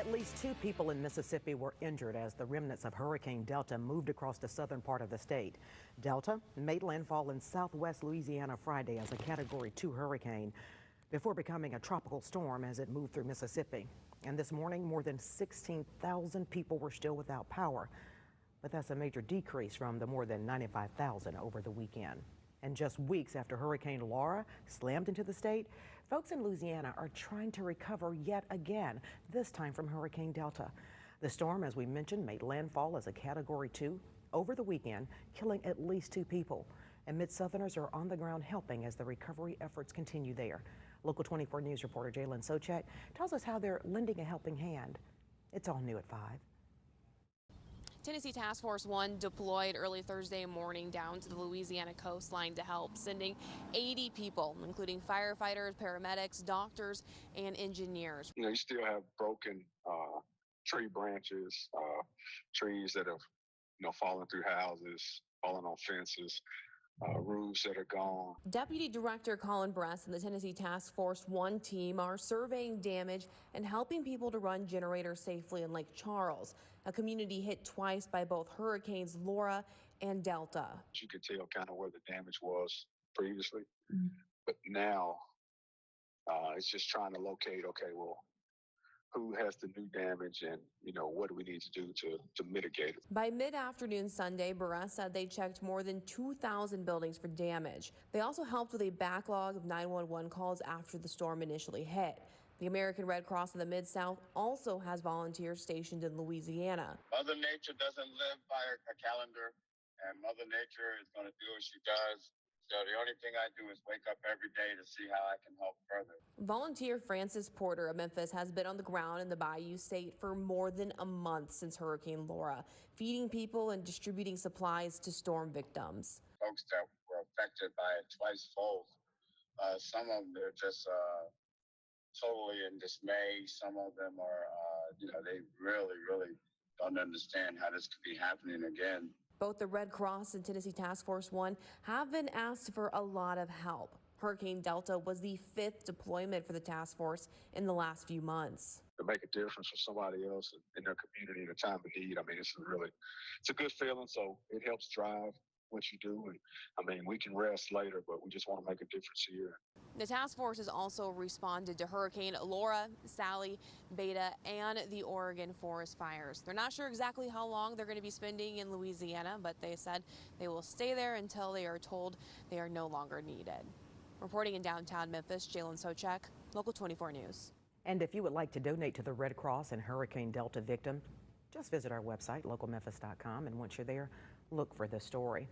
At least 2 people in Mississippi were injured as the remnants of Hurricane Delta moved across the southern part of the state. Delta made landfall in southwest Louisiana Friday as a Category 2 hurricane before becoming a tropical storm as it moved through Mississippi. And this morning, more than 16,000 people were still without power. But that's a major decrease from the more than 95,000 over the weekend. And just weeks after Hurricane Laura slammed into the state, folks in Louisiana are trying to recover yet again, this time from Hurricane Delta. The storm, as we mentioned, made landfall as a Category 2 over the weekend, killing at least 2 people. And Mid-Southerners are on the ground helping as the recovery efforts continue there. Local 24 News reporter Jalen Socek tells us how they're lending a helping hand. It's all new at 5. Tennessee Task Force 1 deployed early Thursday morning down to the Louisiana coastline to help, sending 80 people, including firefighters, paramedics, doctors, and engineers. You still have broken tree branches, trees that have, fallen through houses, fallen on fences. Roofs that are gone. Deputy Director Colin Bress and the Tennessee Task Force 1 team are surveying damage and helping people to run generators safely in Lake Charles, a community hit twice by both hurricanes Laura and Delta. You could tell kind of where the damage was previously, but now it's just trying to locate, okay, well, who has the new damage and, what do we need to do to mitigate it? By mid-afternoon Sunday, Barres said they checked more than 2,000 buildings for damage. They also helped with a backlog of 911 calls after the storm initially hit. The American Red Cross of the Mid-South also has volunteers stationed in Louisiana. Mother Nature doesn't live by a calendar, and Mother Nature is going to do what she does. So the only thing I do is wake up every day to see how I can help further. Volunteer Francis Porter of Memphis has been on the ground in the Bayou State for more than a month since Hurricane Laura, feeding people and distributing supplies to storm victims. Folks that were affected by it twice fold. Some of them are just totally in dismay. Some of them are, they really, really don't understand how this could be happening again. Both the Red Cross and Tennessee Task Force 1 have been asked for a lot of help. Hurricane Delta was the 5th deployment for the task force in the last few months. To make a difference for somebody else in their community in a time of need, it's a good feeling. So it helps drive what you do. And we can rest later, but we just want to make a difference here. The task force has also responded to Hurricane Laura, Sally, Beta, and the Oregon forest fires. They're not sure exactly how long they're going to be spending in Louisiana, but they said they will stay there until they are told they are no longer needed. Reporting in downtown Memphis, Jalen Socek, Local 24 News. And if you would like to donate to the Red Cross and Hurricane Delta victim, just visit our website, localmemphis.com, and once you're there, look for this story.